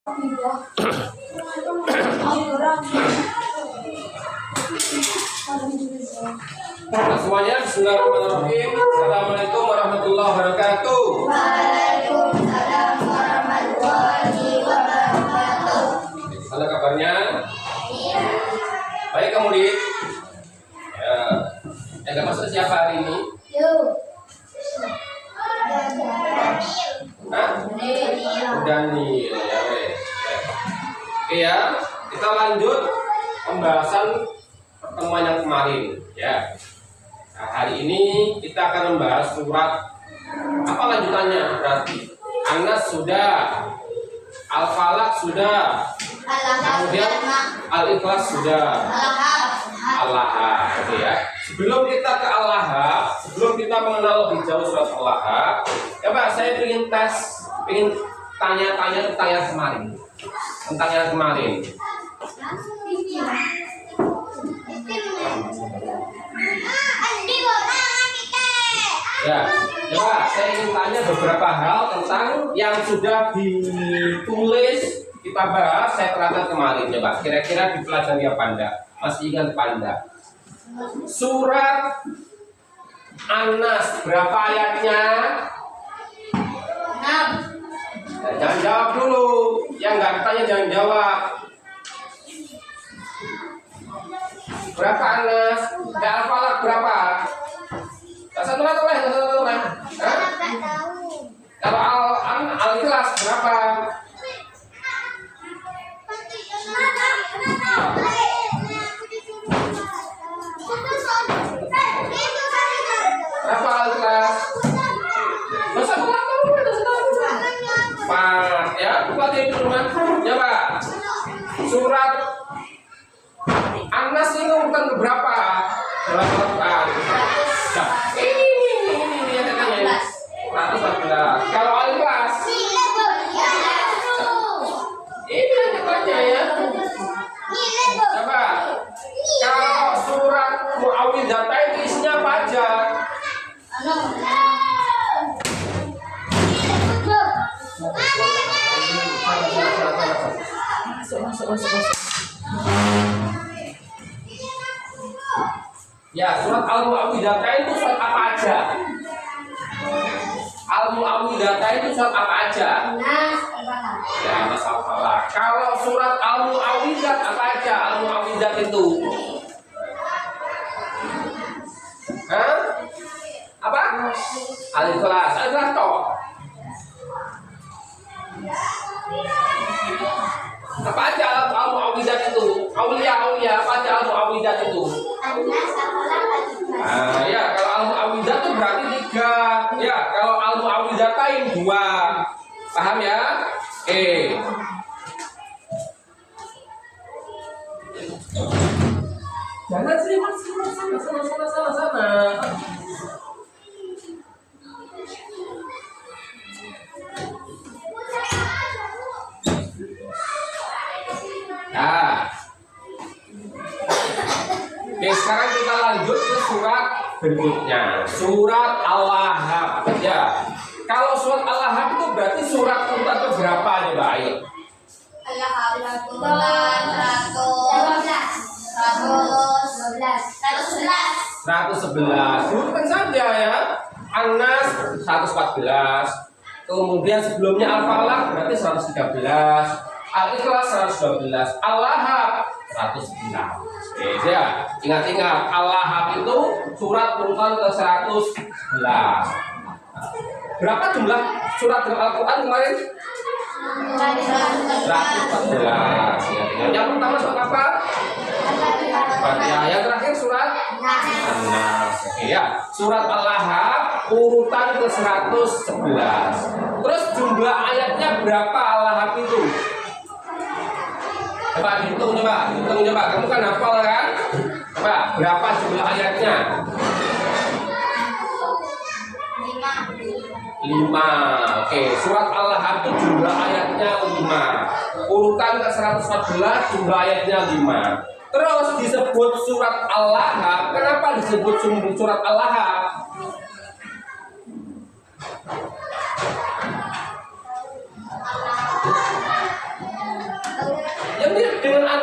Semuanya, bismillahirrahmanirrahim. Assalamualaikum warahmatullahi wabarakatuh. Waalaikumsalam warahmatullahi wabarakatuh. Halo, kabarnya? Baik, kamu Dit? Ya. Yang gak masuk siapa hari ini? Yuk. Hah? Daniel, ya wes. Oke ya, kita lanjut pembahasan pertemuan yang kemarin ya. Nah, hari ini kita akan membahas surat apa lanjutannya berarti An-Nas sudah, Al-Falaq sudah, kemudian Al-Ikhlas sudah, Al-Lahab. Oke ya. Sebelum kita ke Al-Lahab, sebelum kita mengenal lebih jauh surat Al-Lahab, ya Pak, saya ingin tanya-tanya tentang yang kemarin. Tentang yang kemarin. Ya, coba saya ingin tanya beberapa hal tentang yang sudah ditulis kita bahas, saya terangkan kemarin. Coba kira-kira dipelajari apa Anda? Masih ingat Anda? Surat An-Nas berapa ayatnya? 6. Jangan jawab dulu. Yang nggak bertanya jangan jawab. Berapa An-Nas? Al-Falaq berapa? Satu lah. Kalau Al-Ikhlas berapa? Berapa Al-Ikhlas? Empat ya, buka di rumah. Coba surat An-Nas ini urutan berapa dalam Al-Quran? Nah, ini yang katanya 114. Kalau Al-Ikhlas ini yang katanya ya. Coba kalau surat Muawwidzatain itu isinya apa aja? Masuk. Ya, surat Al-Muawwidzatain itu surat apa aja? Al-Muawwidzatain itu surat apa aja? Ya, Nas Al-Falaq. Kalau surat Al-Muawwidzat apa aja? Al-Muawwidzat itu? Hah? Apa? Al-Ikhlas. Al-Ikhlas toh. Apa aja Al-Muawwidzat itu? Aulia apa aja Al-Muawwidzat itu? Nah, ya kalau Al-Muawwidzat itu berarti 3. Ya, kalau Al-Muawwidzatain 2. Paham ya? Jangan serius sana. Nah, oke, sekarang kita lanjut ke surat berikutnya, surat Al-Lahab. Ya, kalau surat Al-Lahab itu berarti surat urutan ke berapa nih, Mbak Ayu? Al-Lahab 111. Urutkan saja ya. An-Nas 114. Kemudian sebelumnya Al-Falaq berarti 113. Al-Ikhlas 112, Al-Lahab 111. Oke, ya. Ingat-ingat, Al-Lahab itu surat urutan ke 111. Berapa jumlah surat dalam Al-Quran kemarin? 114. Yang pertama surat apa? Fatihah. Yang terakhir surat An-Nas. Oke ya. Surat Al-Lahab urutan ke 111. Terus jumlah ayatnya berapa Al-Lahab itu? Coba hitung coba. Kamu kan hafal kan? Coba berapa jumlah ayatnya? 5. Oke, surat Al-Lahab itu jumlah ayatnya 5. Urutan ke 114 jumlah ayatnya 5. Terus disebut surat Al-Lahab. Kenapa disebut surat Al-Lahab?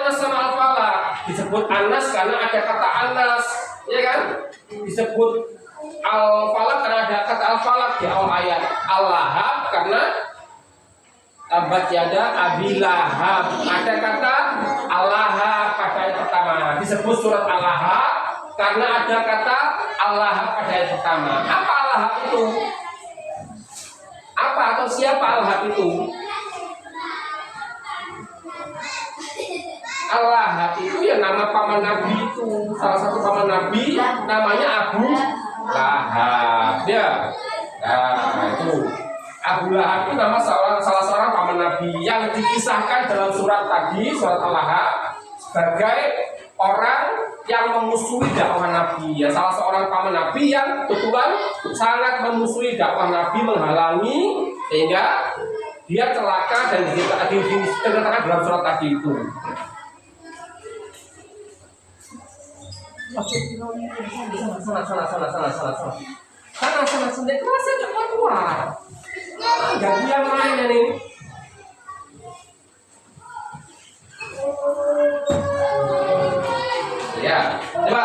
Anas sama Al-Falaq. Disebut Anas karena ada kata Anas, ya kan? Disebut Al-Falaq karena ada kata Al-Falaq di awal ayat. Al-Lahab karena tabat yada Abi Lahab. Ada kata Al-Lahab pada ayat pertama. Disebut surat Al-Lahab karena ada kata Al-Lahab pada ayat pertama. Apa Al-Lahab itu? Apa atau siapa Al-Lahab itu? Al-Lahab itu ya nama paman Nabi itu. Salah satu paman Nabi namanya Abu Lahab. Ya. Nah, itu Abu Lahab itu nama salah seorang paman Nabi yang dikisahkan dalam surat tadi, surat Al-Lahab, sebagai orang yang memusuhi dakwah Nabi. Ya, salah seorang paman Nabi yang kebetulan sangat memusuhi dakwah Nabi, menghalangi sehingga dia celaka dan diceritakan dalam surat tadi itu. Sana, kelasnya cepat keluar. Ganti yang lain ini. Ya, coba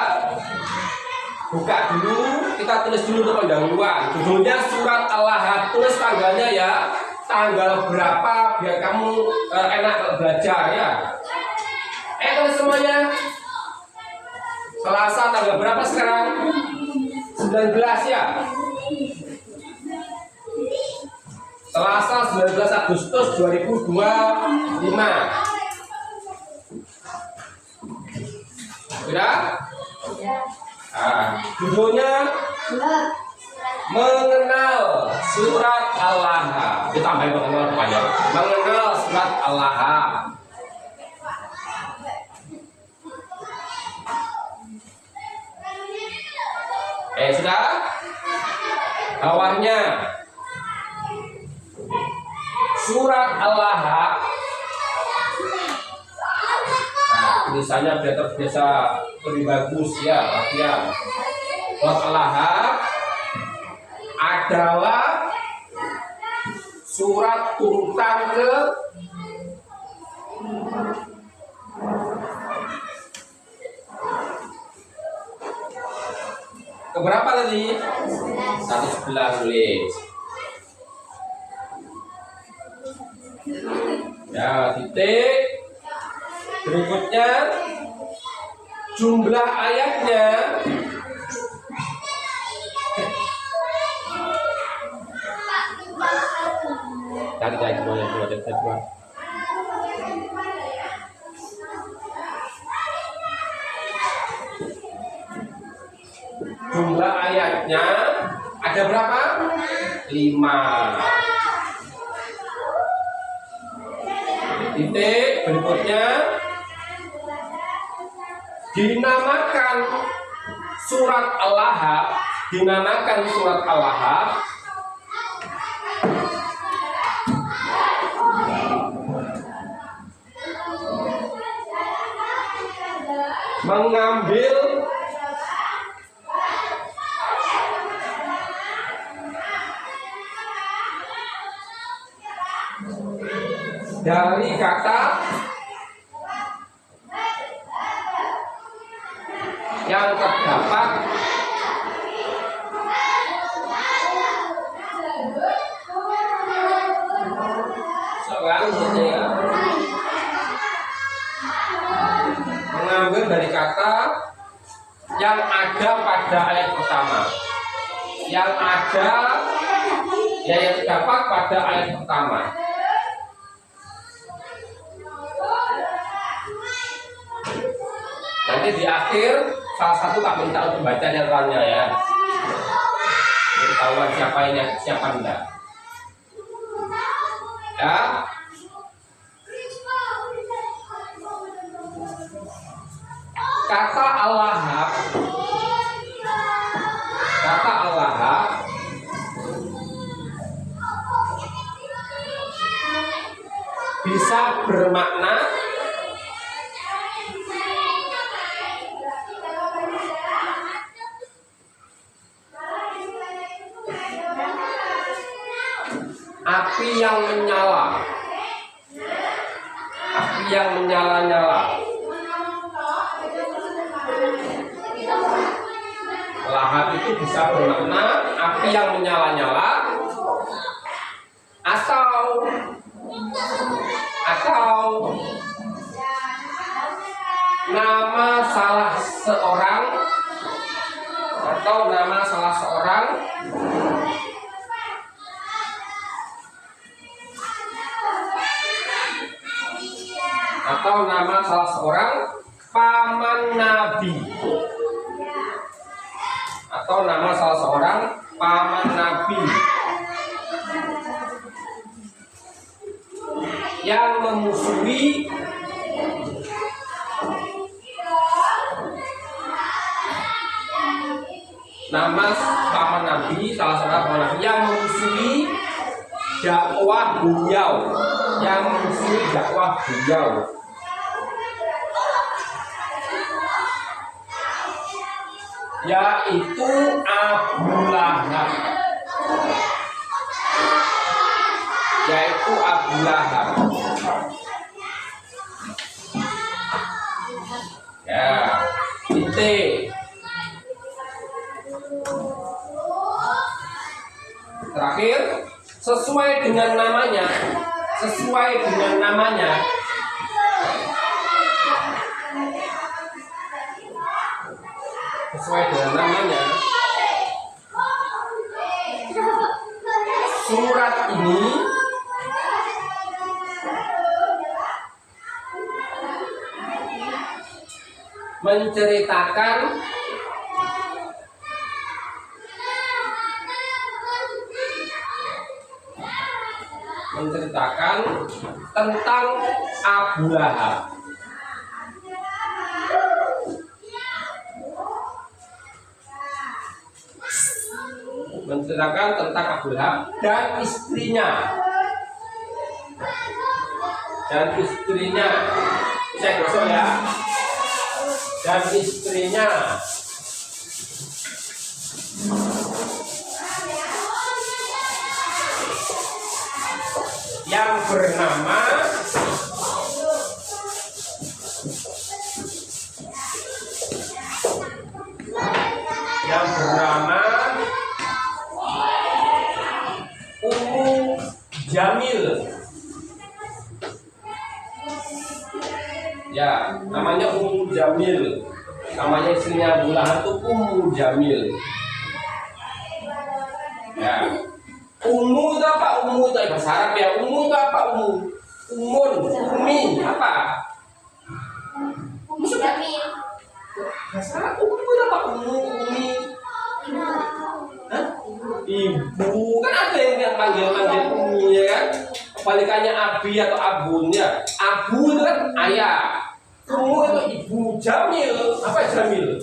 buka dulu, kita tulis dulu untuk pendahuluan. Judulnya surat Al-Lahab. Tulis tanggalnya ya, tanggal berapa biar kamu enak belajar ya. Tulis semuanya. Selasa tanggal berapa sekarang? 19 ya. Selasa 19 Agustus 2025. Sudah? Judulnya mengenal surat Al-Lahab. Ditambahin mengenal kepada mengenal surat Al-Lahab. Sudah? Bawahnya surat Al-Lahab. Nah, tulisannya biar terbiasa lebih bagus ya, perhatian. Surat Al-Lahab adalah surat urutan keberapa tadi? 111 tulis. Ya, titik. Berikutnya jumlah ayatnya cari semuanya. Jumlah ayatnya ada berapa? 5. Titik. Berikutnya dinamakan surat Al-Lahab, mengambil dari kata yang terdapat selanjutnya, mengambil dari kata yang ada pada ayat pertama, yang terdapat pada ayat pertama. Nanti di akhir salah satu tak minta untuk baca nyatanya ya. Ketahuan siapa enggak. Ya. Kata Al-Lahab bisa bermakna api yang menyala-nyala. Lahap itu bisa bermakna api yang menyala-nyala atau nama salah seorang paman Nabi yang memusuhi dakwah beliau, yaitu Abu Lahab. Ya, titik. Terakhir, sesuai dengan namanya, surat ini menceritakan tentang Abu Lahab. Dan istrinya. Saya gosok ya. Dan istrinya yang bernama Ummu Jamil. Ya, namanya Ummu Jamil. Namanya istrinya Abu Lahab itu Ummu Jamil. Ya. Ummu itu apa? Ummu itu bahasa Arab ya. Ummu itu apa? Umi apa? Ummu Jamil. Bahasa Arab ummu itu apa? Umi. Hah? Ibu. Kan ada yang panggil umi ya kan? Kebalikannya abi atau abun ya. Abu itu kan ayah. Ummu itu ibu. Jamil. Apa Jamil?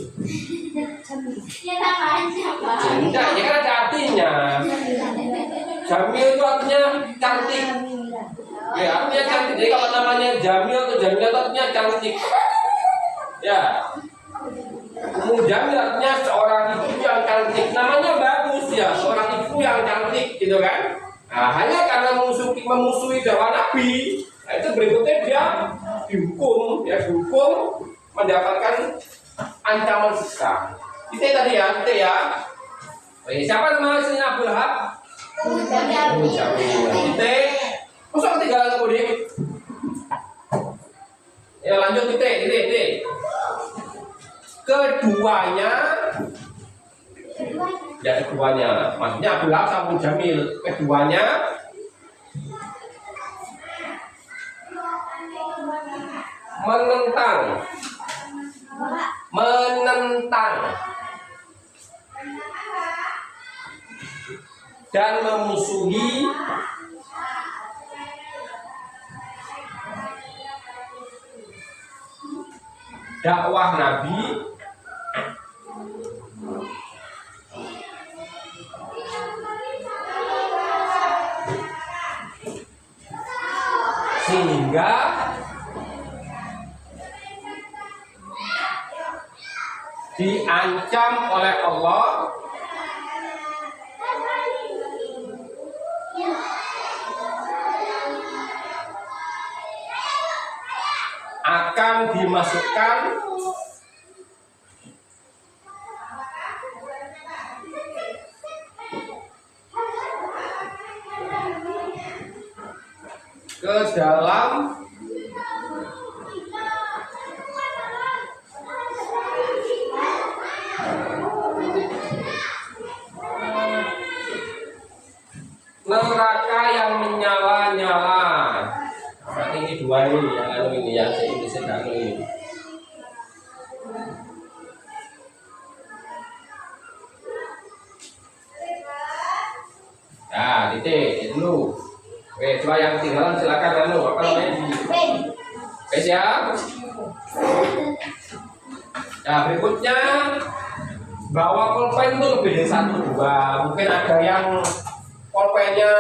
Ya namanya Pak. Enggak, ya kan ada artinya. Jamil itu artinya cantik. Ya, artinya cantik. Jadi kalau namanya Jamil atau Jamil itu artinya cantik. Ya. Ummu Jamil artinya seorang ibu yang cantik. Namanya bagus ya, seorang ibu yang cantik gitu kan. Nah, hanya karena memusuhi dakwah Nabi, nah itu berikutnya dia dihukum mendapatkan ancaman siksa. Itu tadi ya, siapa nama istrinya Abu Lahab? Ummu Jamil. Titik. Masuk ketinggalan kemudian. Ya lanjut titik. Keduanya, maksudnya Abu Lahab sama Ummu Jamil. Keduanya menentang dan memusuhi dakwah Nabi sehingga diancam oleh Allah akan dimasukkan ke dalam neraka yang menyala-nyala. Berarti ini dua ini yang anu ini yang sedang ini. Nah, titik dulu. Oke, coba yang tinggalan silakan anu apa namanya di. Oke, siap. Nah, berikutnya bawa pulpen itu lebih dari satu dua. Mungkin ada yang pulpennya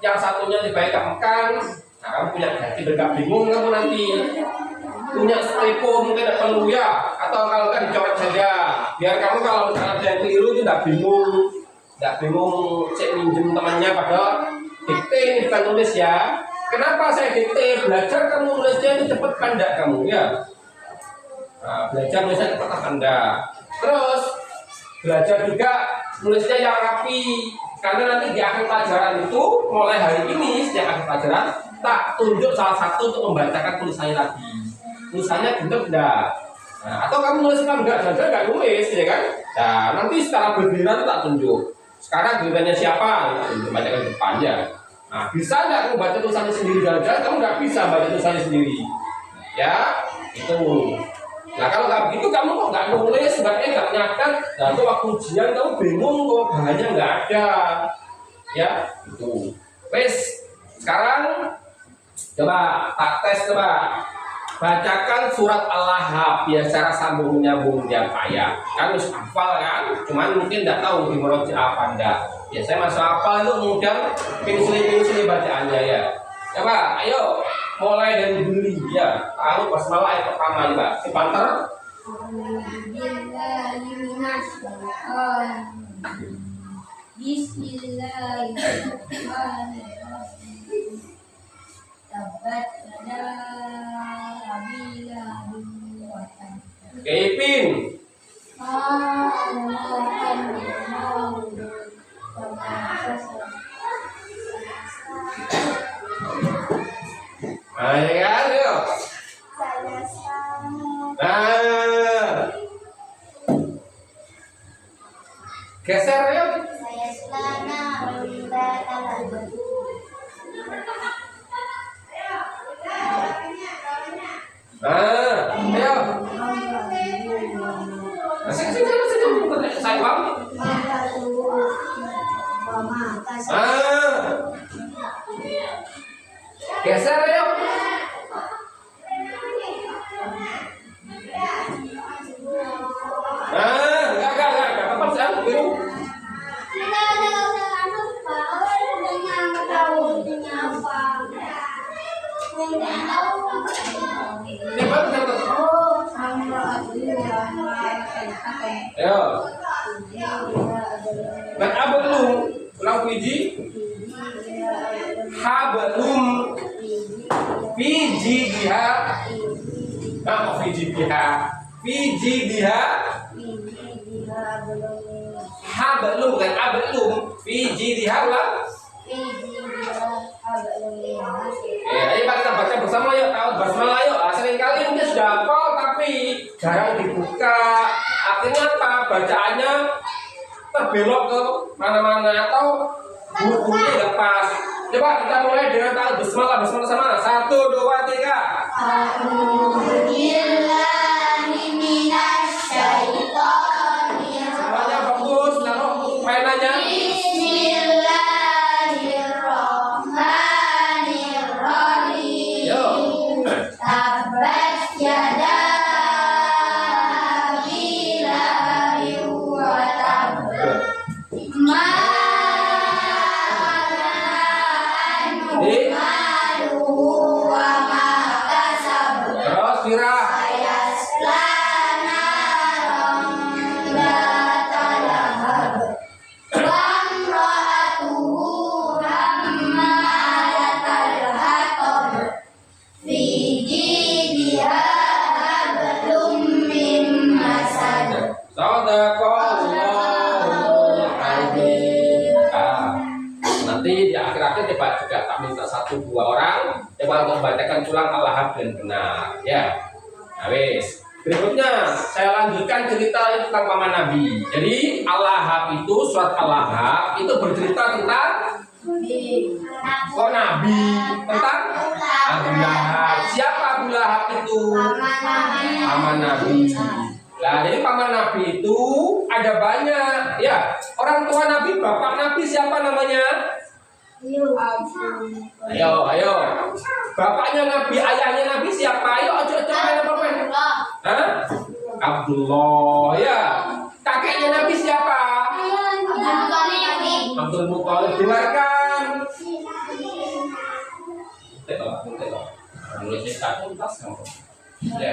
yang satunya dibaikkan. Nah, kamu punya hati bergak bingung kamu nanti punya stripo mungkin tidak perlu ya, atau kalau kan dicoret saja biar kamu kalau misalnya ada yang keliru itu tidak bingung cek minjem temannya padahal dikte ini bukan nulis ya. Kenapa saya dikte? Belajar kamu nulisnya itu cepat pandai kamu ya. Nah, belajar nulisnya cepat pandai. Terus belajar juga nulisnya yang rapi, karena nanti di akhir pelajaran itu mulai hari ini setiap akhir pelajaran tak tunjuk salah satu untuk membacakan tulisannya lagi. Tulisannya benar enggak? Nah, atau kamu nulis kan enggak, jangan enggak nulis ya kan? Nah, nanti secara bergiliran tak tunjuk. Sekarang gilirannya siapa? Bacakan depannya. Nah, bisa enggak kamu baca tulisannya sendiri? Jangan kamu enggak bisa baca tulisannya sendiri. Ya, itu. Nah, kalau nggak begitu kamu kok nggak nulis, nggak nyatet, nah itu waktu ujian kamu bingung kok bahannya nggak ada, ya itu. Wes, sekarang coba tak tes coba bacakan surat Al-Lahab ya secara sambung menyambung dia kaya. Kan harus hafal kan, cuman mungkin nggak tahu di meroji apa enggak. Ya saya masuk hafal itu kemudian pinsel bacaannya ya. Coba, ayo mulai dari beli ya. Tahu basmalah ayat pertama juga. Sebentar. Bismillahirrahmanirrahim. Tabat yada Abi Lahab wa tab. Kepin. Ayo kan, yuk. Nah, geser yuk. Saya selana beribadalah. Nah, ayo. Masih. Saya bang. Geser yuk. Enggak apa-apa sih aku bingung. Ayo. Nah, abelum ulang biji. Habelum biji dia. Nah, biji dia. Biji dia. Habelum bukan abelum. Biji dia ulang. Ayo kita baca bersama yuk. Tahu basmalah yuk. Seringkali mungkin sudah hafal tapi jarang dibuka. Artinya apa? Bacaannya terbelok ke mana-mana atau buku-buku lepas. Coba kita mulai dengan tahu basmalah sama. 1, 2, 3. Semuanya fokus. Taruh mainannya. Terus kira. Nanti di akhir-akhir coba juga tak minta 1-2 orang coba Al-Lahab dengan benar. Ya, nah, wes. Berikutnya saya lanjutkan cerita tentang paman Nabi. Jadi Al-Lahab itu, surat Al-Lahab itu bercerita tentang Nabi, tentang Abu Lahab. Siapa Abu Lahab itu? Paman Nabi. Nah, jadi paman Nabi itu ada banyak. Ya, orang tua Nabi, bapak Nabi siapa namanya? Ayo. Bapaknya Nabi, ayahnya Nabi siapa? Ayo, coba apa? Hah? Abdullah, ya. Kakeknya Nabi siapa? Abdul Muthalib. Dengarkan. Ya.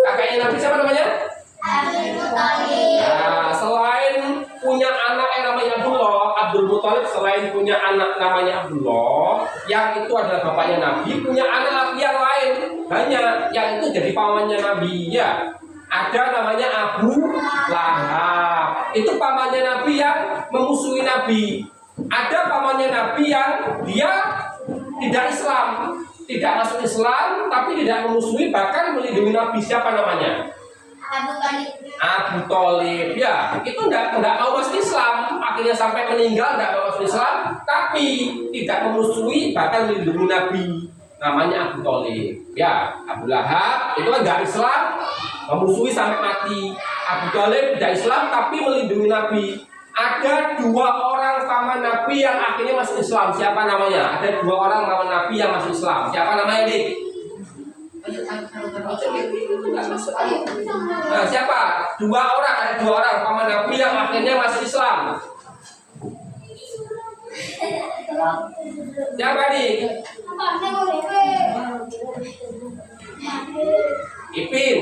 Kakeknya Nabi siapa namanya? Nah, selain punya anak yang namanya Abdul Muthalib selain punya anak namanya Abdullah, yang itu adalah bapaknya Nabi, punya anak yang lain banyak, yang itu jadi pamannya Nabi. Ya, ada namanya Abu Lahab. Itu pamannya Nabi yang memusuhi Nabi. Ada pamannya Nabi yang dia tidak Islam, tidak masuk Islam, tapi tidak memusuhi, bahkan melindungi Nabi. Siapa namanya? Abu Thalib. Ya, itu enggak mau masuk Islam, akhirnya sampai meninggal enggak mau masuk Islam, tapi tidak memusuhi, bahkan melindungi Nabi. Namanya Abu Thalib. Ya, Abu Lahab itu kan enggak Islam, memusuhi sampai mati. Abu Thalib tidak Islam tapi melindungi Nabi. Ada dua orang paman Nabi yang akhirnya masuk Islam. Siapa namanya? Ada dua orang paman Nabi yang masuk Islam. Siapa namanya, Dik? Nah, siapa? Ada dua orang paman Nabi yang akhirnya masuk Islam. Siapa nih? Ipin.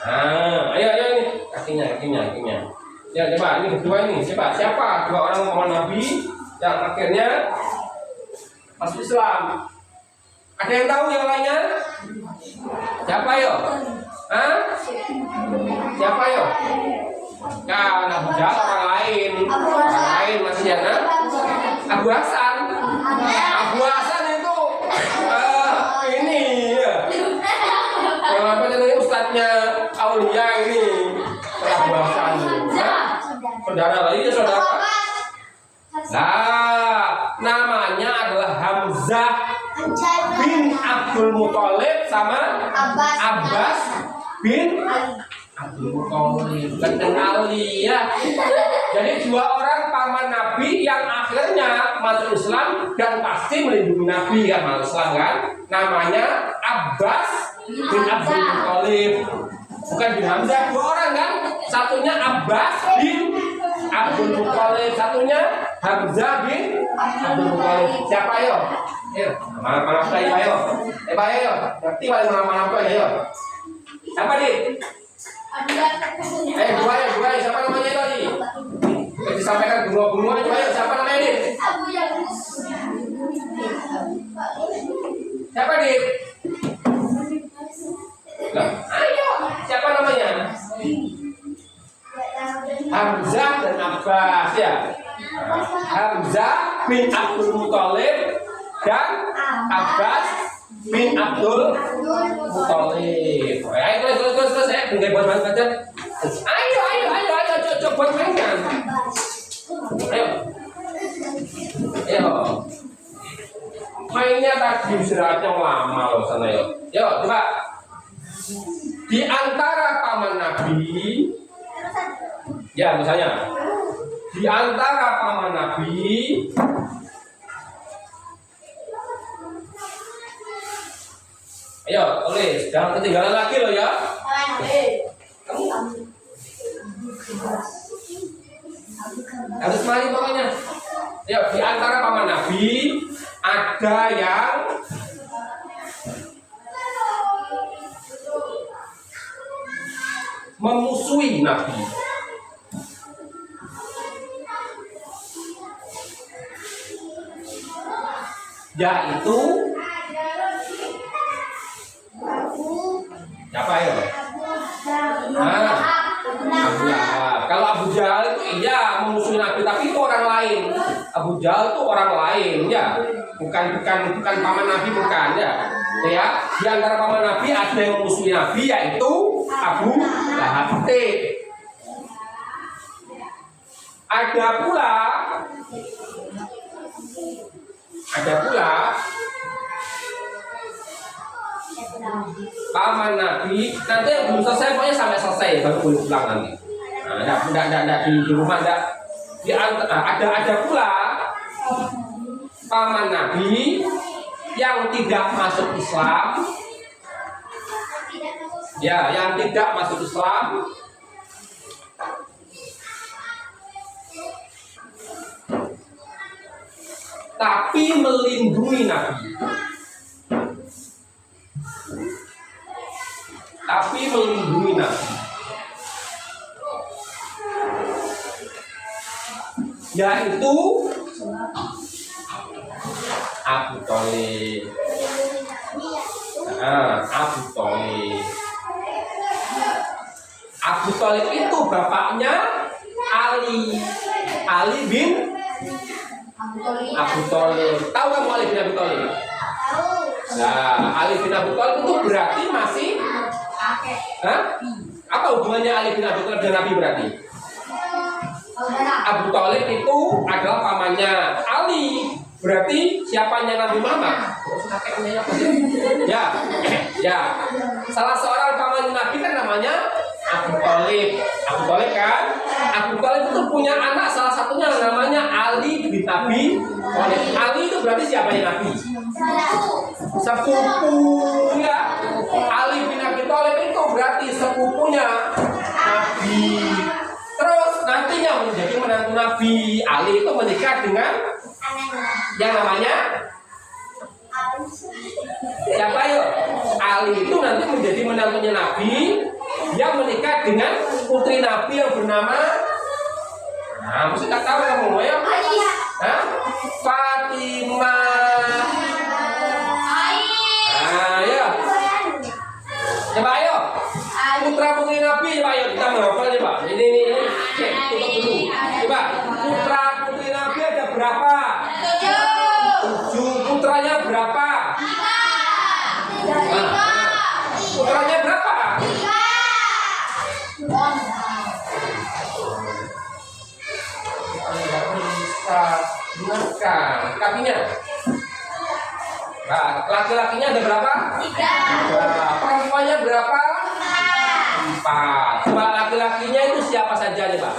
Nah, ayo nih kakinya. Ya, coba ini kedua ini. Siapa? Dua orang paman Nabi yang akhirnya masuk Islam. Ada yang tahu yang lainnya? Siapa yo? Hah? Siapa yo? Kan Abu Jahal orang lain masih ya kan? Abu Hasan itu ini ya. Yang apa namanya ustadznya Aulia ini Abu Hasan. Saudara lagi ya saudara. Nah, namanya adalah Hamzah bin Abdul Muthalib sama Abbas bin Abdul Muthalib. Bukan Ali ya. Jadi dua orang paman Nabi yang akhirnya masuk Islam dan pasti melindungi Nabi kan, masuk Islam kan. Namanya Abbas bin Abdul Muthalib. Bukan bin Hamzah, dua orang kan. Satunya Abbas bin Abdul Muthalib, satunya Hamzah bin Abdul Muthalib. Siapa yo? Mana saya ayo. Ayo. Ngerti paling mana ayo. Siapa nih? Dua. Siapa namanya tadi? Disampaikan benua ayo. Siapa namanya nih? Siapa nih? Ayo. Siapa namanya? Hamzah dan Abbas ya. Hamzah bin Abdul Muthalib dan Abbas bin Abdul Muthalib. Ayo terus ya, buat baca. Ayo coba mainkan. Ayo. Mainnya tadi istirahatnya lama loh sana yo. Yo coba. Di antara paman Nabi, ya misalnya di antara paman Nabi ayo tulis, jangan ketinggalan lagi loh ya. Harus mari pokoknya. Ya, di antara paman Nabi ada yang memusuhi Nabi. Yaitu siapa ya? Abu Lahab. Kalau Abu Jahal itu iya memusuhi Nabi, tapi itu orang lain. Abu Jahal itu orang lain ya, bukan paman Nabi, bukan ya. Ya, di antara paman Nabi ada yang memusuhi Nabi, yaitu Abu Lahab. Ada pula paman Nabi, nanti yang belum selesai pokoknya sampai selesai baru boleh pulang nanti. Nah, enggak di rumah enggak. Ada pula paman Nabi yang tidak masuk Islam. Ya, yang tidak masuk Islam. Tapi melindungi Nabi. Yaitu Abu Thalib. Abu Thalib itu bapaknya Ali bin Abu Thalib. Tahu kamu Ali bin Abi Thalib? Nah, Ali bin Abi Thalib itu berarti masih apa hubungannya Ali bin Abi Thalib dan Nabi berarti? Abu Thalib itu adalah pamannya Ali. Berarti siapanya Nabi Muhammad? Ya. Salah seorang paman Nabi kan namanya Abu Thalib. Abu Thalib itu punya anak, salah satunya namanya Ali bin Abi Thalib. Ali itu berarti siapanya Nabi? Sepupu ya. Ali bin Abi Thalib itu berarti sepupunya Nabi. Terus nantinya menjadi menantu Nabi. Ali itu menikah dengan yang namanya siapa yuk? Ali itu nanti menjadi menantunya Nabi yang menikah dengan putri Nabi yang bernama, mesti tak tahu kamu ya? Fatimah. Ya. Coba ayo. Putra putri Nabi, Pak, ayo kita menghafal nih, Pak. Ini tutup dulu. Coba, putra putri Nabi ada berapa? 7. Putranya berapa? 3. Putranya berapa? 3. Bisa dengarkan kakinya. Nah, laki-lakinya ada berapa? 3. Perempuannya berapa? 4. Coba laki-lakinya itu siapa saja nih, Pak?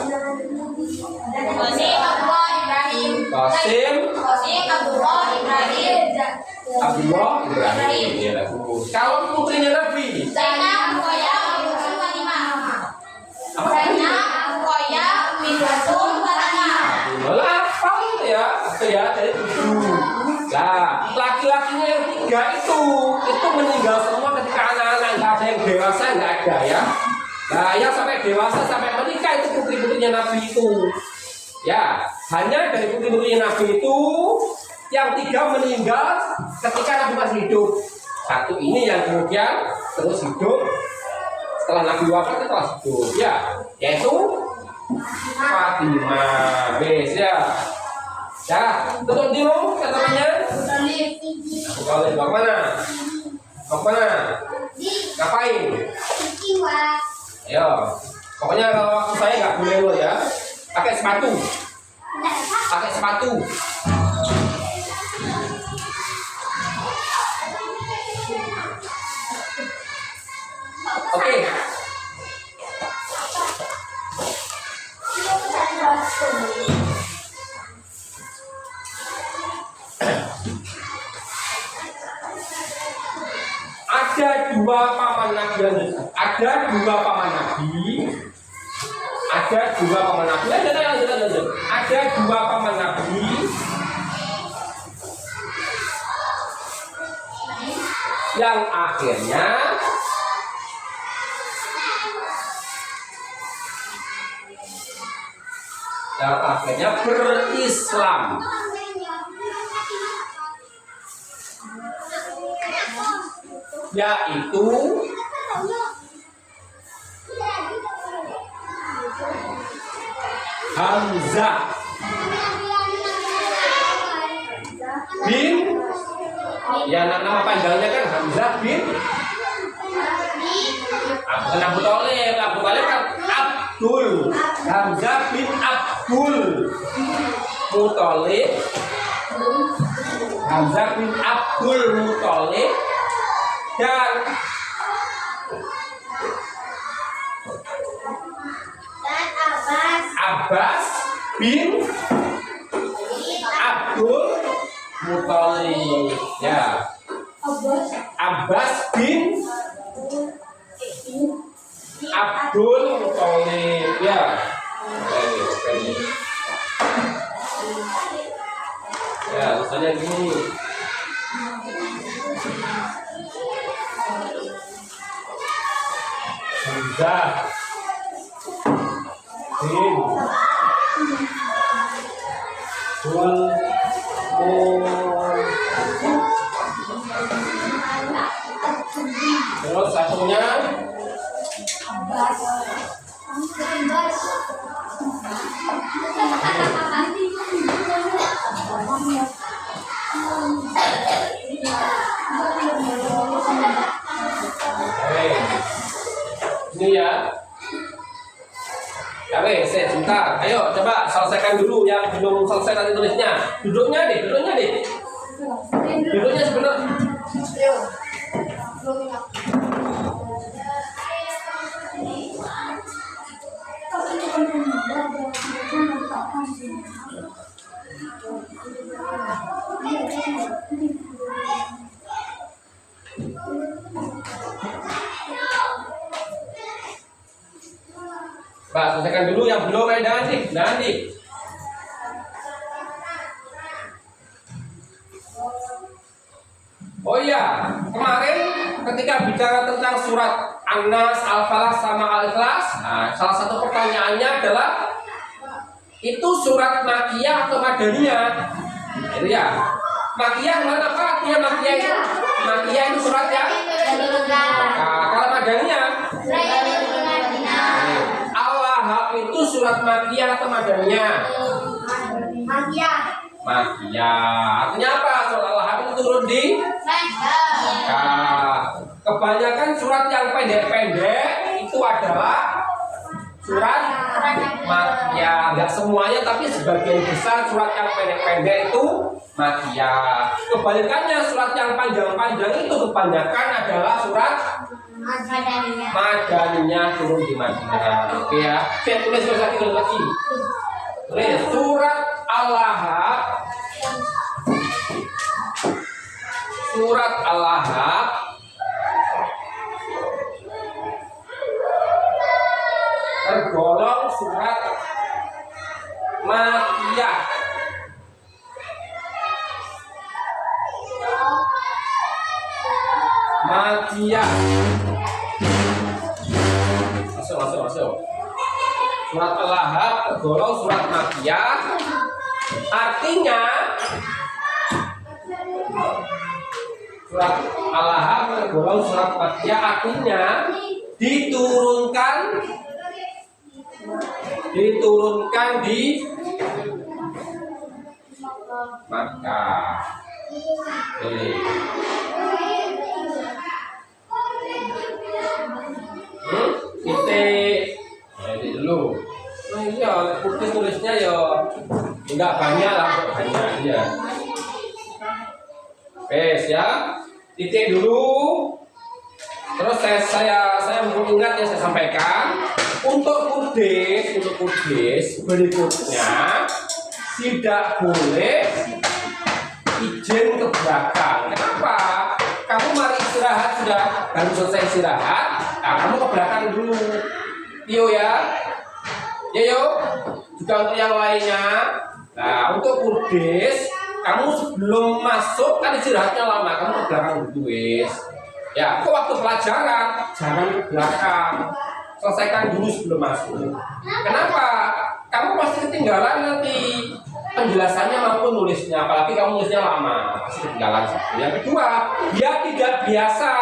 Qasim, Abdullah, Ibrahim. Ya, bagus. Kalau putrinya Nabi? Zainab, Ruqayyah, Fatimah. Apa itu ya? Jadi 7. Nah, laki-lakinya yang 3 itu meninggal semua ketika anak-anak, nggak ada yang dewasa, nggak ada ya. Nah, yang sampai dewasa sampai menikah itu putri-putrinya Nabi itu. Ya, hanya dari putri-putrinya Nabi itu yang 3 meninggal ketika Nabi masih hidup. 1 ini yang kemudian terus hidup setelah Nabi wafat, itu terus hidup ya, yaitu Fatimah. Ya. Ya, tutup dulu katakannya. Kalau mau mana? Ngapain? Ayo. Pokoknya kalau waktu saya nggak boleh lo ya. Pakai sepatu. Oke. Ada dua paman Nabi. Ada dua paman Nabi. Ada dua paman Nabi yang akhirnya berislam. Yaitu Hamzah bin, ya nama panjangnya kan Hamzah bin bukan Abu Thalib. Abu Thalib kan Abdul. Hamzah bin Abdul Muthalib. Hamzah bin Abdul Muthalib dan Abbas bin Abdul Muthalib. Ya. Abbas bin Abdul Muthalib. Ya. Ya, misalnya gini. Hamzah bin terus satunya ini ya. Oke, sebentar. Ayo coba selesaikan dulu yang belum selesai tadi tulisnya. Duduknya deh. Duduknya sebenarnya. Pak, selesaikan dulu yang belum. Nanti. Oh iya, kemarin ketika bicara tentang surat An-Nas, Al-Falaq sama Al-Ikhlas, nah, salah satu pertanyaannya adalah itu surat Makkiyah atau Madaniyah? Itu ya. Makkiyah mana apa? Artinya Makkiyah itu surat yang kalau Madaniyah Al-Lahab itu surat Makkiyah atau Madaniyah? Makkiyah. Artinya apa? Surat Al-Lahab itu turun di Makkah. Kebanyakan surat yang pendek-pendek itu adalah surat Makkiyah. Enggak semuanya, tapi sebagian besar surat yang pendek-pendek itu Makkiyah. Kebalikannya surat yang panjang-panjang itu kebanyakan adalah surat Madaniyah, turun di Madinah. Oke ya. Saya tulis lagi. Tulis surat Al-Lahab. Surat Al-Lahab tergolong surat Makkiyah. Masuk. Surat Al-Lahab tergolong surat Makkiyah. Artinya surat Al-Lahab tergolong surat Makkiyah, artinya diturunkan di Makkah. Ini dulu. Nah, iya, putih tulisnya ya enggak banyak lah, banyak ya. Ya, titik dulu. Terus saya mengingat yang saya sampaikan untuk kudis berikutnya tidak boleh izin ke belakang. Kenapa? Kamu mari istirahat, sudah baru selesai istirahat, nah kamu ke belakang dulu. Ya. Juga untuk yang lainnya. Nah, untuk kudis kamu sebelum masuk kan istirahatnya lama, kamu ke belakang dulu ya. Itu waktu pelajaran jangan ke belakang, selesaikan dulu sebelum masuk. Kenapa? Kamu pasti ketinggalan nanti penjelasannya maupun nulisnya, apalagi kamu nulisnya lama, pasti ketinggalan. Yang kedua, dia tidak biasa.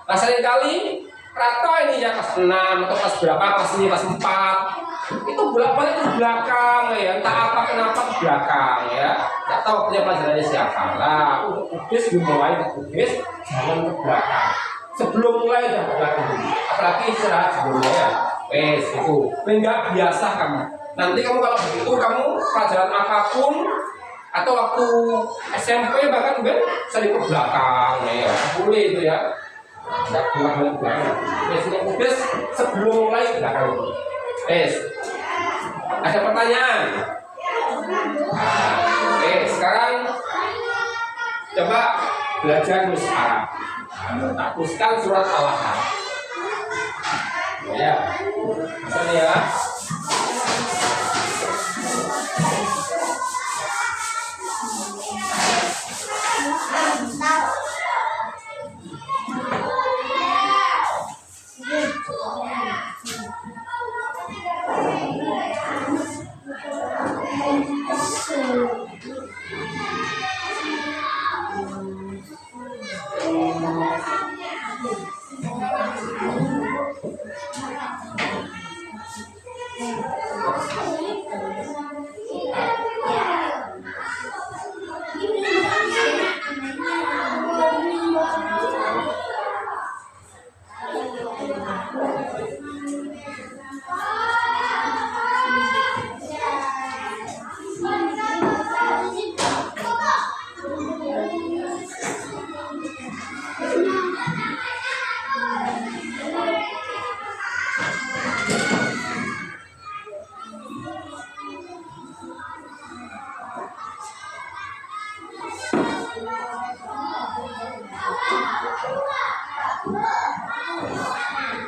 Nah, seringkali Prato ini ya kelas 6 atau kelas berapa, kelas 5, kelas 4 itu bolak-balik ke belakang ya, entah apa kenapa ke belakang ya. Nggak tahu punya pelajarannya siapa. Lah, untuk kudis dimulai ke kudis, jangan ke belakang. Sebelum mulai udah ke belakang dulu. Apalagi istirahat sebelumnya ya. Wes itu, nggak biasa kamu. Nanti kamu kalau begitu kamu pelajaran apapun atau waktu SMP bahkan ben sering ke belakang ya, boleh itu ya. Nggak bolak-balik belakang. Wes untuk kudis sebelum mulai ke belakang dulu. Ada pertanyaan? Oke, sekarang coba belajar nulis Arab. Tak tuliskan surat Al-Ahzab. Ya, misalnya ya.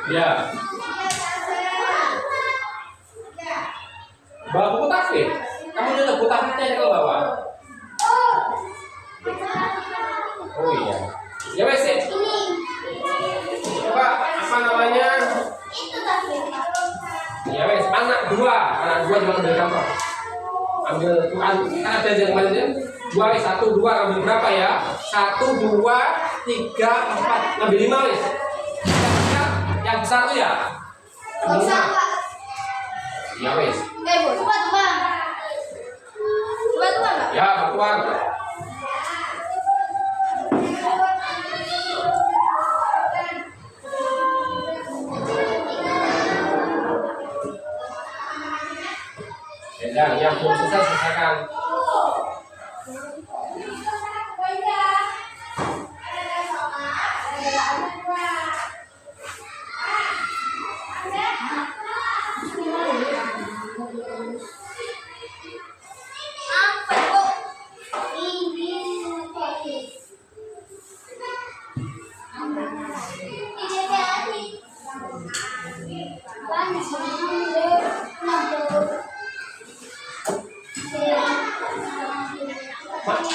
Ya. Bawa buku tahfidz. Kamu udah buku tahfidznya ke bawah. Oh iya. Ya wes. Coba apa namanya? Ya wes, anak dua jangan ambil contoh. Ambil Quran, kan ada yang mana? 2 1 2 ambil berapa ya? 1 2 3 4 ambil 5 wes. Yang besar tuh ya? Besar Pak. Ya wes. Buat Bang. Ya, batuan. Dan yang belum selesai selesaikan.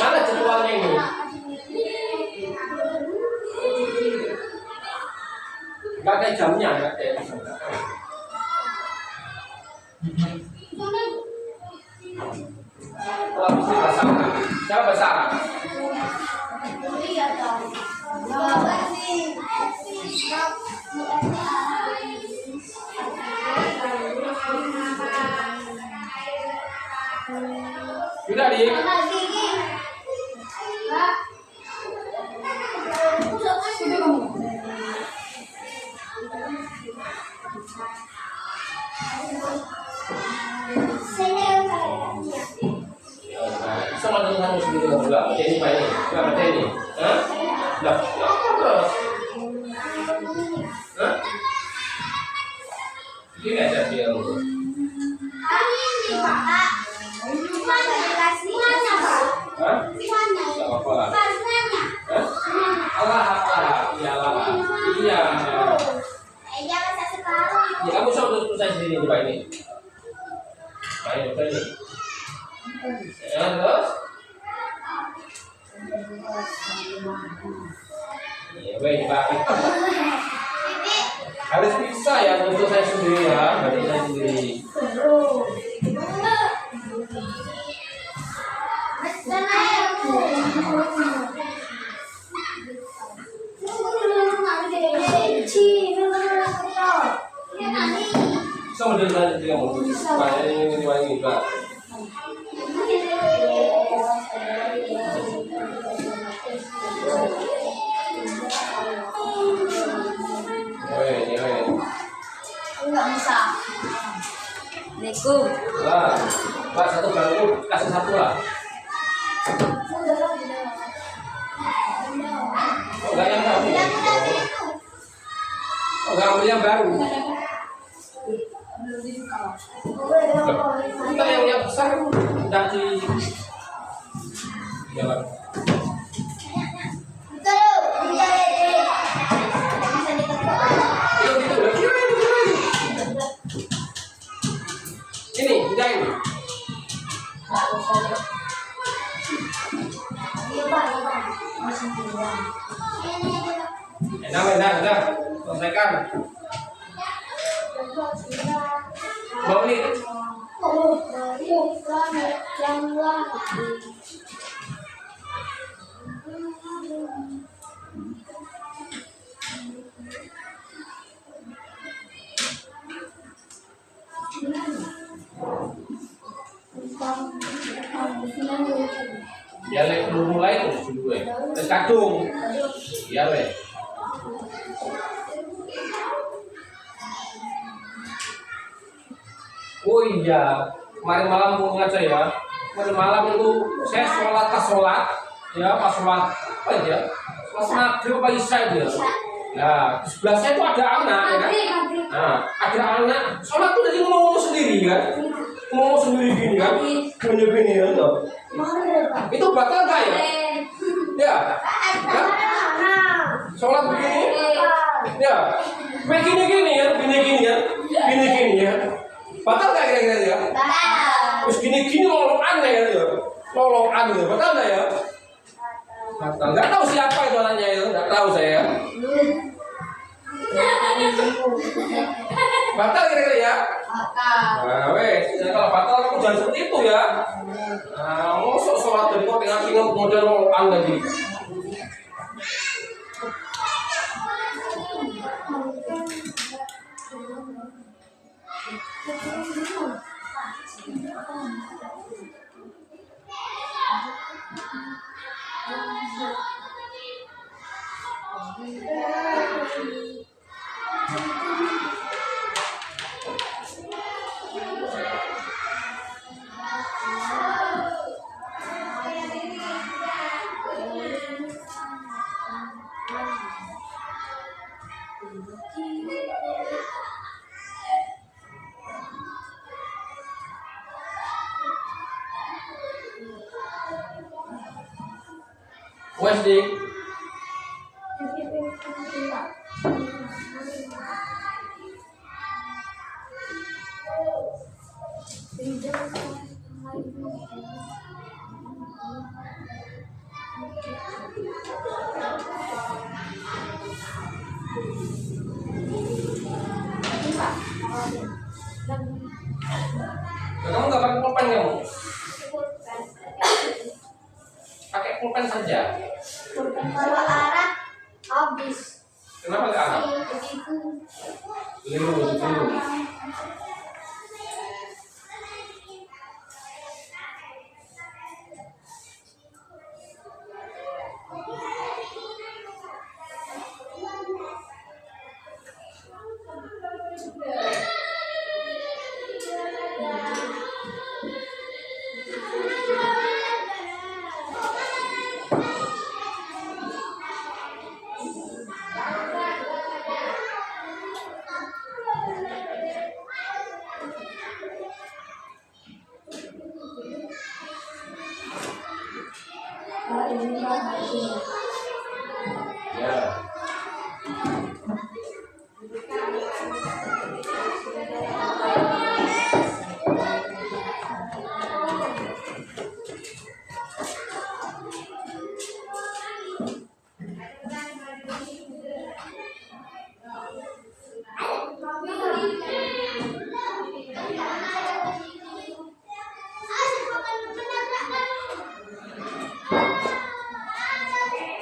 Mana jadwalnya ini? Gak ada jamnya, gak ada. Oh, bisa bahasa Arab. Siapa bahasa Arab? Sudah di. Sama dengan kamu sendiri enggak baca ini Pak ini, enggak baca ini. Hah? Enggak. Terus. Hah? Ini ada dia. Hah? Enggak apa-apa lah. Hah? Allah. Iyalah. Iya. Ya kamu sudah selesai sendiri coba ini. Baik, betul ini. Ya, terus? Ya, baik, Pak. Harus bisa ya untuk saya sendiri ya, berarti saya sendiri. Bisa ambil tadi kamu. Banyak ini wangi juga. Enggak bisa. Assalamualaikum. Lah, Pak satu bangku kasih satu lah. Oh, enggak yang baru. Oh, enggak ambil yang baru. Kita yang besar udah di jalan. Ini, udah ini. Enak, selesaikan. Bau nih. Ya lek belum mulai tuh dulu ya. Terus kadung. Ya lek. Oh iya, kemarin malam mau ingat saya. Kemarin malam itu saya sholat, ya pas sholat apa ya? Sholat maghrib apa isya dia. Nah, di sebelah saya itu ada anak, ya kan? Nah, ada anak sholat tuh dari ngomong sendiri kan? Ngomong sendiri gini kan? Gini ya tuh. Itu batal nggak ya? Ya. Hah? Sholat begini? Ya. Begini ya. Batal nggak kira-kira ya? Terus gini lolong aneh ya. Batal nggak ya? Batal. Nggak tahu siapa itu anaknya itu. Nggak tahu saya. Batal kira-kira ya? Nah, wes, kalau batal kamu jangan seperti itu ya. Nah, mosok sholat dari kau tinggal model lolokan lagi. Wes dik. Kamu nggak pakai pulpen kamu? Pakai pulpen saja. Kalau Arab habis. Kenapa nggak Arab? Liru. Ya.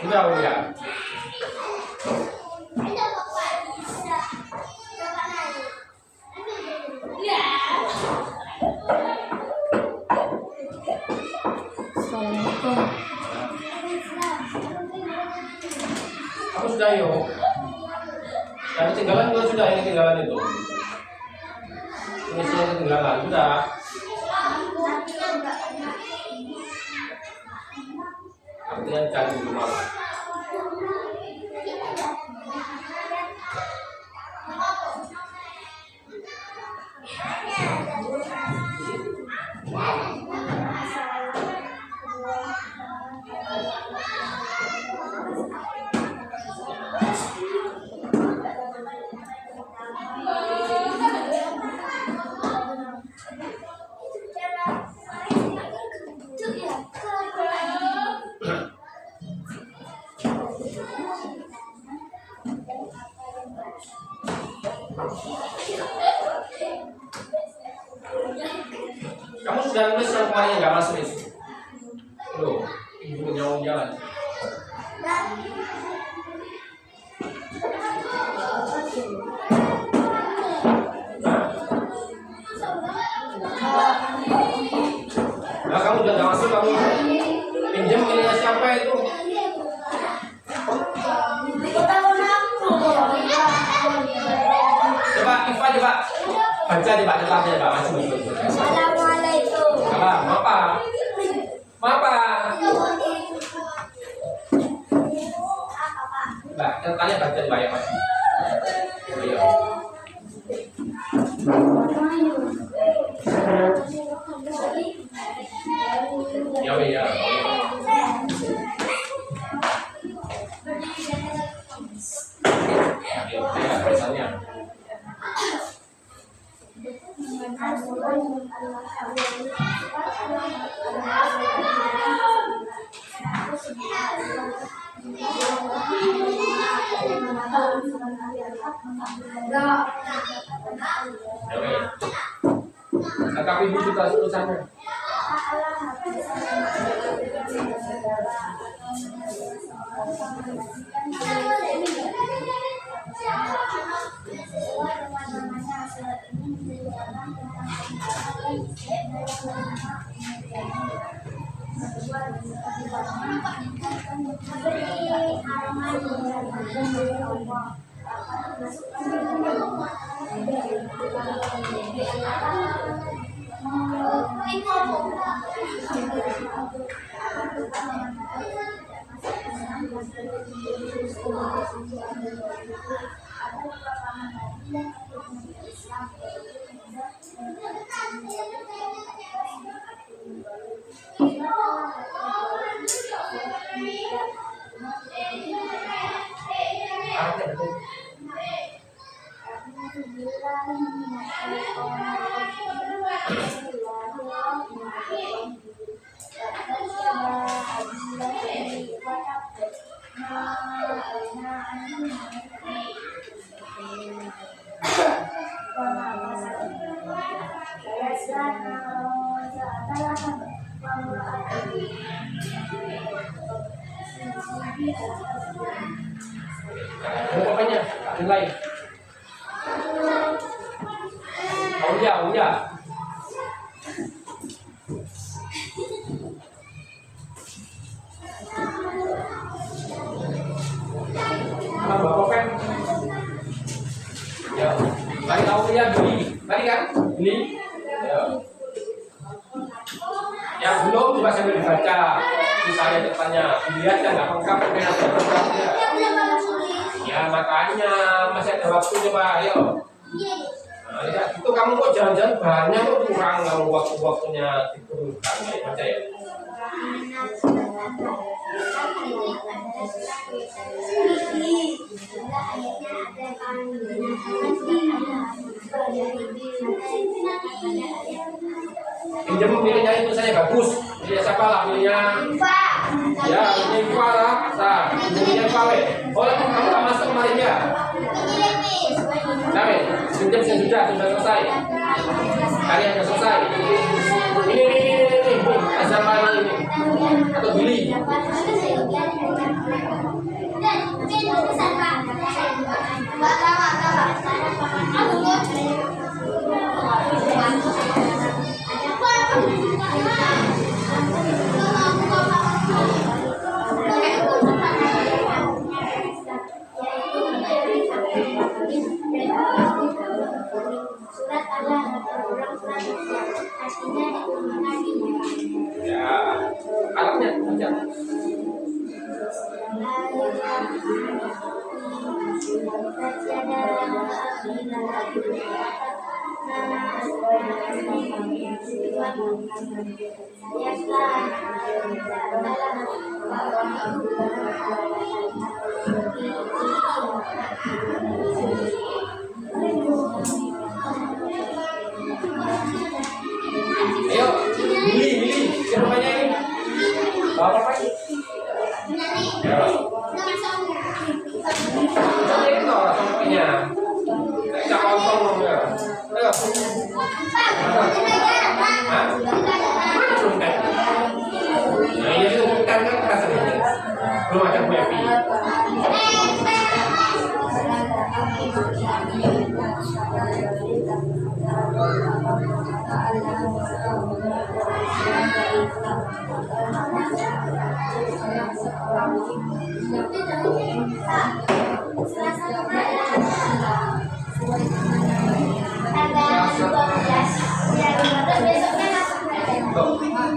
Sudah ya. Iya, Assalamualaikum. Aku sudah yuk. Yang ketinggalan juga sudah, yang ketinggalan itu. Ini sih yang ketinggalan sudah. Artinya cari di rumah. Kamu sudah nulis yang kemarin yang nggak masuk itu? Loh, ibu punya jalan. Nah, kamu udah nggak masuk, kamu pinjam ininya siapa itu? Coba, Iva coba baca coba depannya Pak masih betul. Assalamualaikum. Salam, apa? Apa? Mbak, tanya baca coba ya Mas. Ayo. Ya, ya. Ya, misalnya. Lengkapi dulu juga tulisannya. Pokoknya nilai. Uya. Bapak kan? Ya, tadi tahu ya beli, tadi kan beli. Ya. Yang belum coba sambil dibaca, misalnya depannya dilihat yang nggak lengkap, mungkin ada lengkapnya. Ya makanya masih ada waktu coba, ayo. Nah, ya, itu kamu kok jalan-jalan banyak kok kurang kamu waktunya diturunkan, baca ya. Pinjam pilihnya itu saya bagus. Pilih siapa lah pilihnya? Ya, pilih Iva lah. Nah, pilihnya Iva we. Oh, kamu tak masuk kemarin ya? Nah, pinjam sudah selesai. Kalian sudah selesai. Ini. Asal ini. Atau beli. Ayo, Billy, siapa namanya ini? Bawa apa ini? Ya. Ini itu sampainya. Kita kontong dong ya. Ayo. Hah? Mana belum kan? Nah, ini tuh kan rasanya. Belum ada kue api.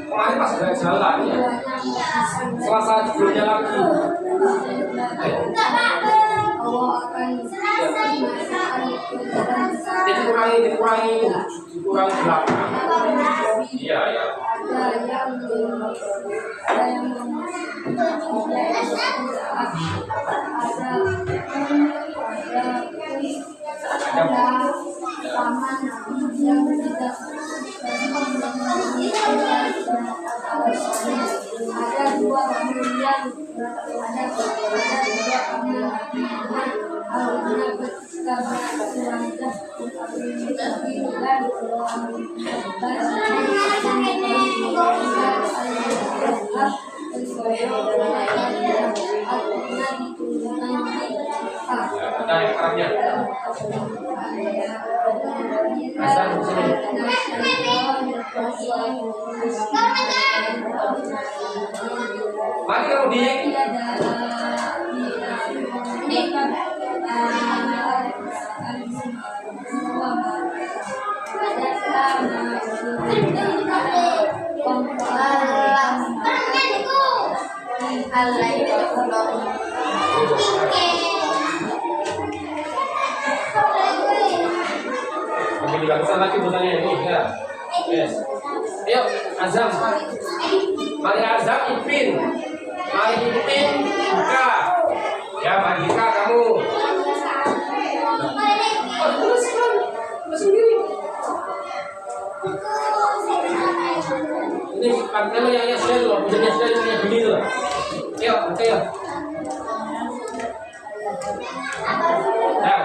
Kemarin pas jalan ya. Selasa sebelumnya lagi. Dikurangi 8. Iya ya. Ada ekranya. Asal di sini. Mari kamu di. Oke, dilakukan lagi butanya ini ya. Yes. Ayo, Azam. Mari Azam Ipin. Mari Ipin buka. Ya, Mbak Dika kamu. Oh, terus kan. Terus sendiri. Ini karena yang sudah loh, punya sudah begini loh. Ayo, buka ya. Nah,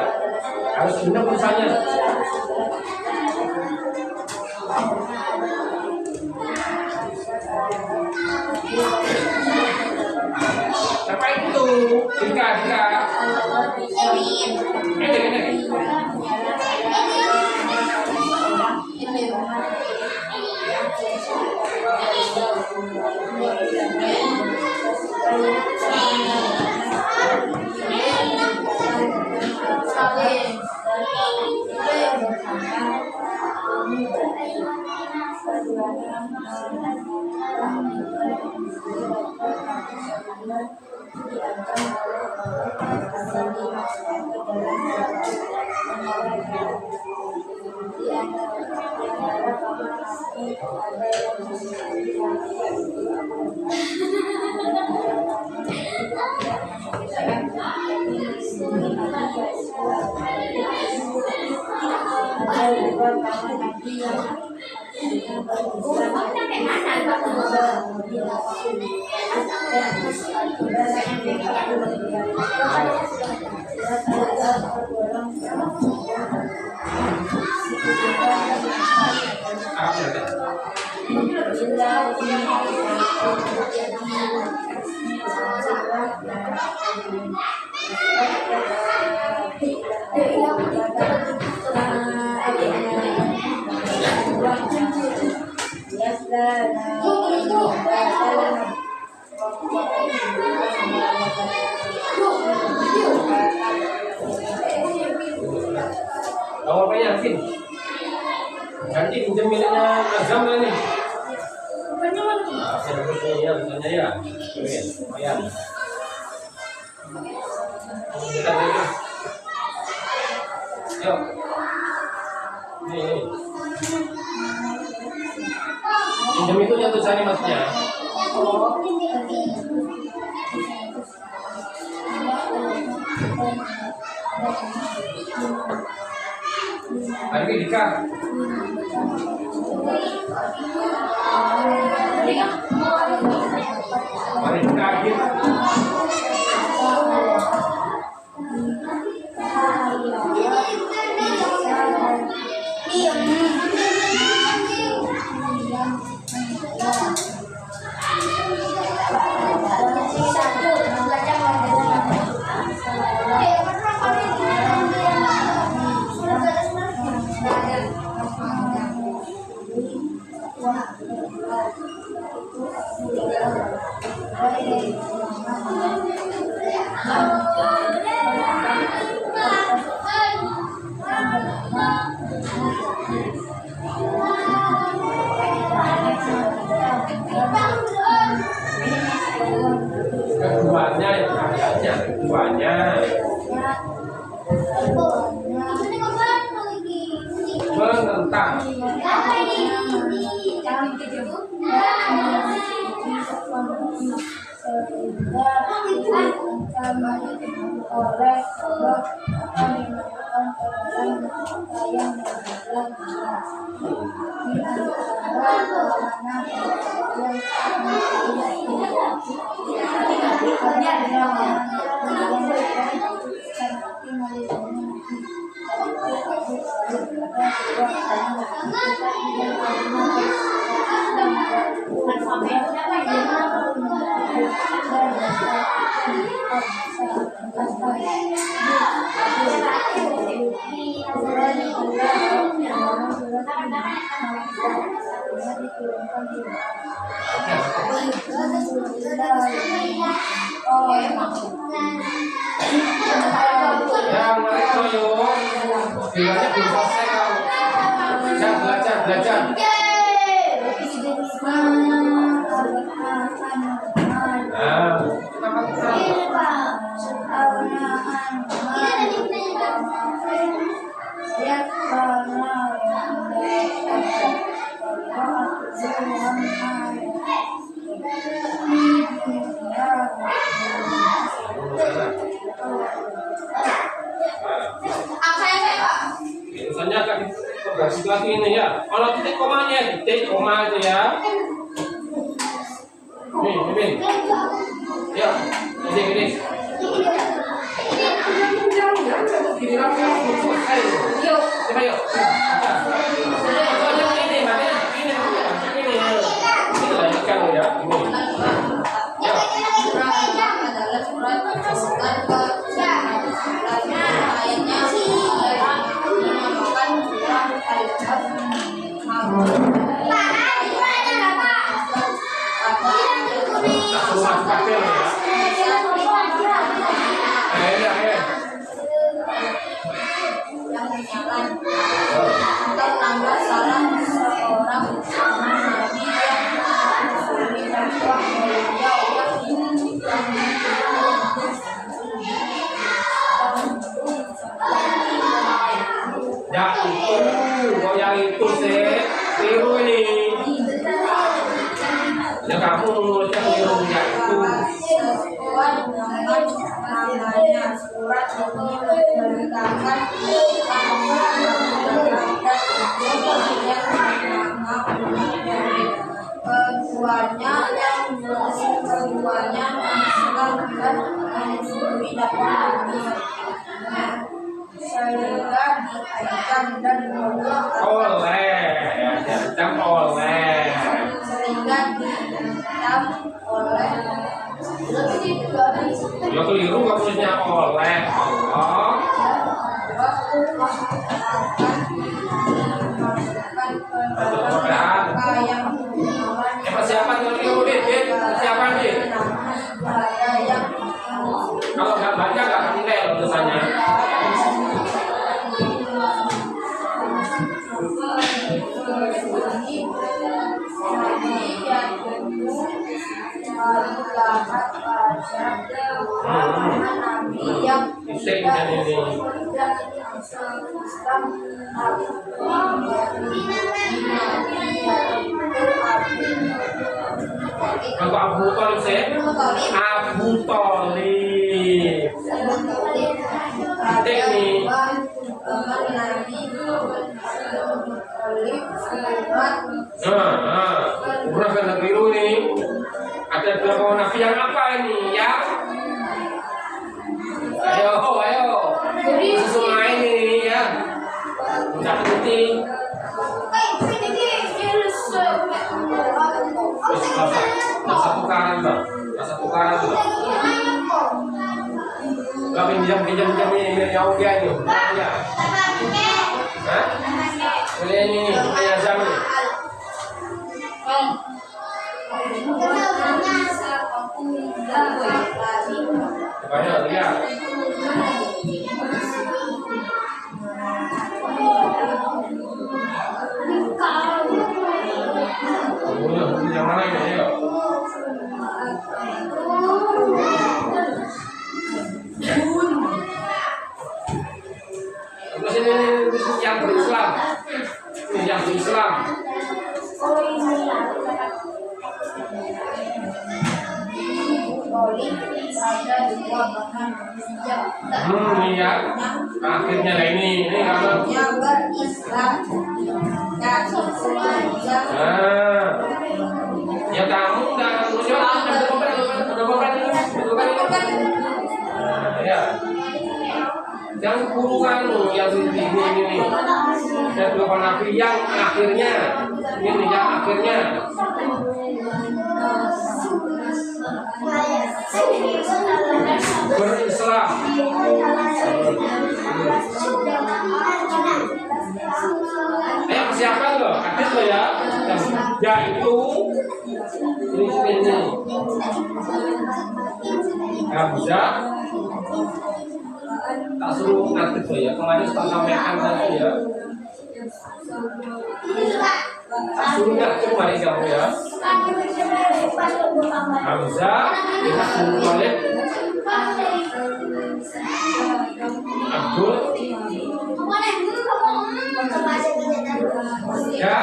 harus benar pulsanya. Siapa itu? Dika. Ini. Kamu apa yakin? Nanti pinjam miliknya Azam kan nih? Nah, saya ya, misalnya ya. Lumayan. Kita dulu. Yuk. Nih. Pinjam itu yang tulisannya masnya. Mari Dika. Mari Dika. Keduanya yang ayatnya, keduanya menentang. Yang mereka yuk, bilangnya belum selesai kau. Ya belajar. Nah, misalnya akan progresif lagi ini ya. Kalau titik komanya, titik koma itu ya. Nih. Ya, ini. Gini lagi, selesai. Yuk, coba yuk. Ini lanjutkan ya. Ya itu, yang itu sih tiru ini. Ya kamu mengucap tirunya itu. Namanya surat ini menceritakan keduanya yang keduanya memasukkan dan tidak sehingga dikaitkan dan oleh sehingga dihitam oleh ya keliru maksudnya oleh Allah persiapan keliru persiapan nih kalau nggak baca nggak nilai tulisannya. pusing dan ini. Kalau Abu Thalib sih, Abu Thalib. Ini. Huruf yang biru ini ada berapa nabi yang apa ini ya? Ayo, semua ini ya. Tidak penting. Masa tukaran bang, Gak pinjam ini yang dia itu, ya. Hah? Boleh ini, saya jam ini. Banyak lihat. Yang mana ini ya? Terus ini yang berislam. Ini yang berislam. Iya. Akhirnya ini kalau yang berislam dan ya kamu udah ya. Jangan kurungan yang ini. Dan dua nabi yang akhirnya ini yang akhirnya. Berislam. Persiapan loh, aktif loh ya. Yaitu ini. Hamzah. Tak suruh aktif loh ya. Kemarin sudah sampaikan tadi ya. Tak suruh aktif mari kamu ya. Hamzah, kita suruh balik. Abdul. Ya.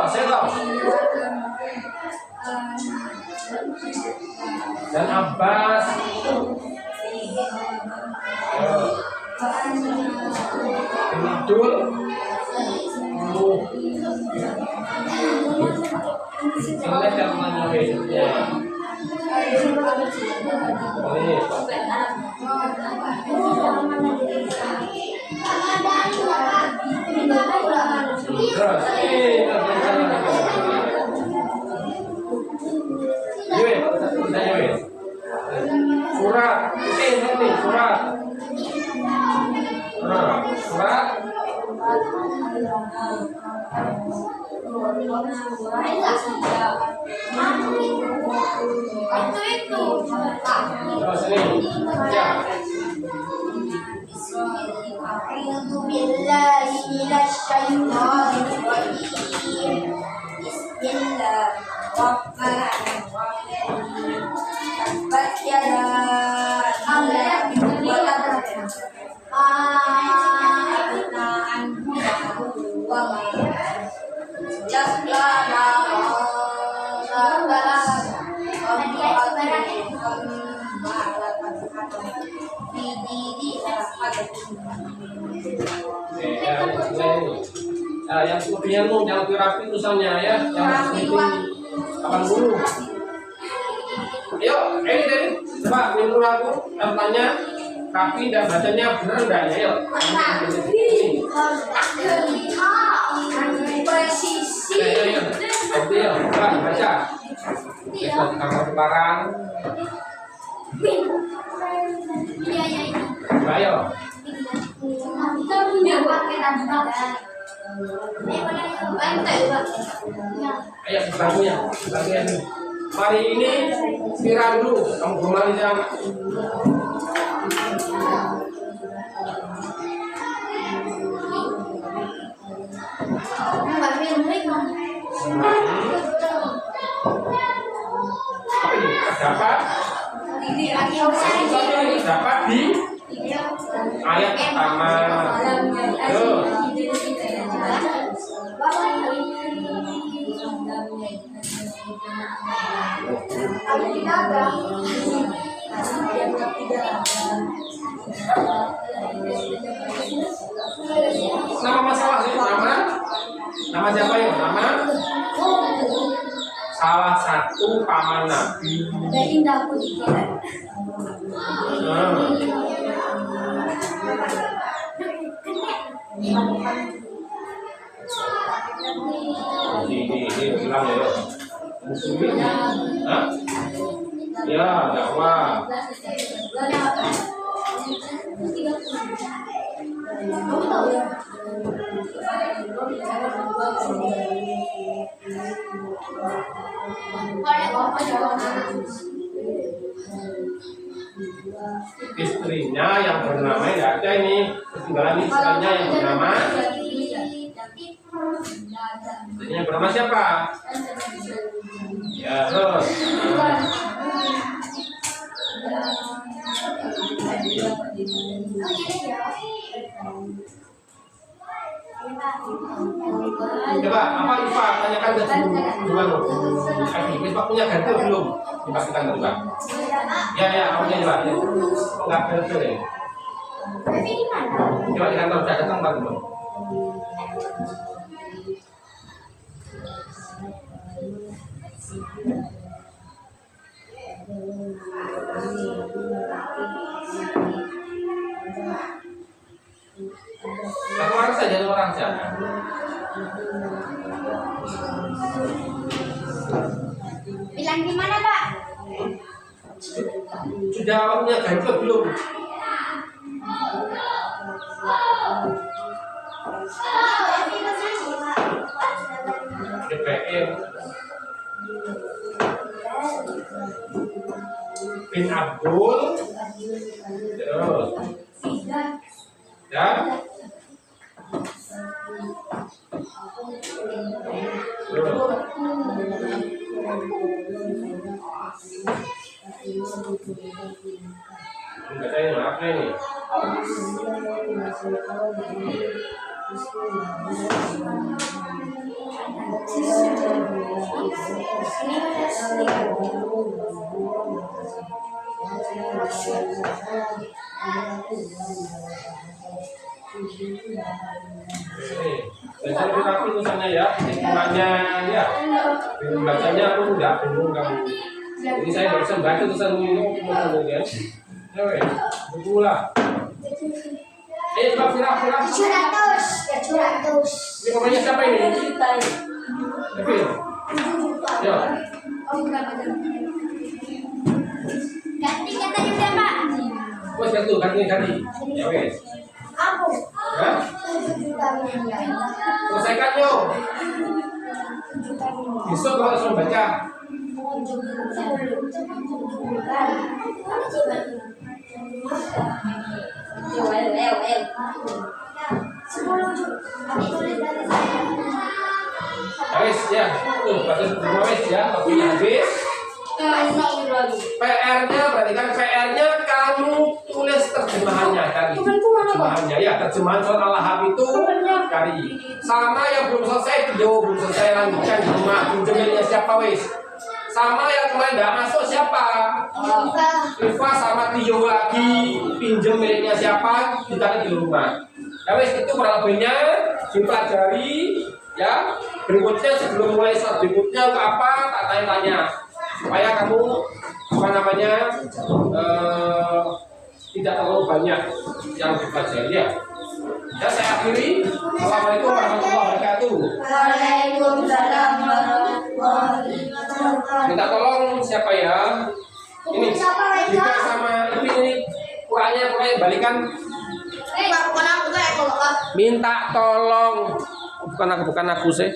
Setop. Dan Abbas. Abdul. Ingat yang mana besoknya? Surat. Yang kemudian yang lebih rapi tulisannya ya, yang seperti 80. Ayo, ini tadi coba menurut aku tanya rapi dan bacanya benar enggak ya? Ayo. presisi. Ayo, coba baca. Kita kamar barang. Ayo. Ayo bagian. Mari ini viral dulu. Kamu kembali jam. Nama masalah sih, nama siapa ya? Nama salah satu paman Nabi. Ini bilang ya, muslimin, hah? Ya, dakwah. Istrinya yang bernama ya ada ini, ketinggalan istrinya yang bernama. Istrinya yang bernama siapa? Ya terus. Coba apa Iva tanyakan ke gimana? Iva punya ganti belum? Dipastikan coba. Ya, awalnya coba. Enggak ganti deh. Coba di kantor sudah datang baru belum? Satu orang saja, dua orang saja. Bilang di mana, Pak? Sudah punya ganti belum? DPR bin Abdul terus dan enggak ada yang apa ini. Baca lebih rapi tulisannya ya, hitungannya ya. Bingung bacanya aku enggak bingung kamu. Jadi saya nggak bisa baca tulisan ini kemudian. Ya wes, buku lah. Fira. Curatos. Ini namanya siapa ini? Evil. Ya. Ganti katanya udah, Pak. Wes ganti. Ya wes. Aku. Hah? Selesaikan yuk. Besok kalau langsung baca. Habis ya, tuh baca semua wes ya, waktunya habis. PR-nya berarti kan PR-nya kamu tulis terjemahannya tadi. Terjemahannya ya, terjemahan surat Al-Lahab itu cari. Sama yang belum selesai video belum selesai lanjutkan di rumah. Pinjeminnya siapa wes? Sama yang kemarin nggak masuk siapa? Iva sama Tio lagi. Pinjem miliknya siapa? Ditarik di rumah. Ya wes itu kurang lebihnya dipelajari ya. Berikutnya sebelum mulai surat berikutnya untuk apa? Tak tanya-tanya supaya kamu tidak terlalu banyak yang dipelajari ya. Ya saya akhiri. Assalamualaikum warahmatullahi wabarakatuh. Waalaikumsalam warahmatullahi wabarakatuh. Minta tolong siapa ya? Ini jika sama ini Qurannya balikan. Bukan aku, Minta tolong bukan aku sih.